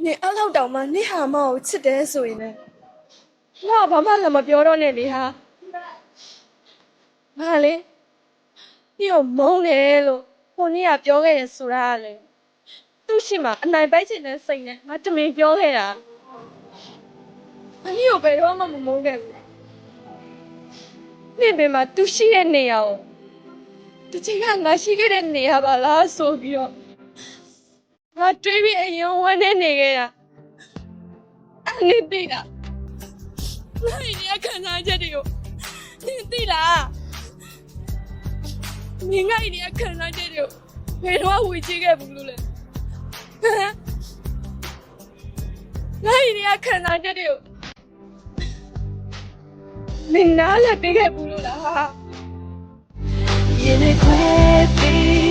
နေအဲ့လောက်တောင်မှနေဟာမောကိုချစ်တယ်ဆိုရင်လည်းငါဘာမှလည်းမပြောတော့နဲ့လေဟာငါလေညို့မုန်းတယ်လို့ကိုနေ့ကပြောခဲ့တယ်ဆိုတာကလေသူ့ရှိမှအနိုင်ပိုက်ချင်တဲ့စိတ်နဲ့ငါတမင်ပြောခဲ့တာအညို့ဘယ်တော့မှမမုန်းခဲ့ဘူးနေ့ပင်မှာသူရှိတဲ့နေရာကိုတချင်ကငါရှိခဲ့တဲ့နေရာပါလားဆိုပြီးတော့ငါတွေးပြီးအရင်ဝမ်းနဲ့နေခဲ့တာအဲ့နေသိတာငါ့ရဲ့ခံစားချက်တွေကိုနင်သိလားနင်ငါ့ရဲ့ခံစားချက်တွေကိုဘယ်တော့ဝေချခဲ့ဘူးလို့လဲငါ့ရဲ့ခံစားချက်တွေကိုနင်နားလည်းပေးခဲ့ဘူးလို့လား ရင်ခွဲပြီး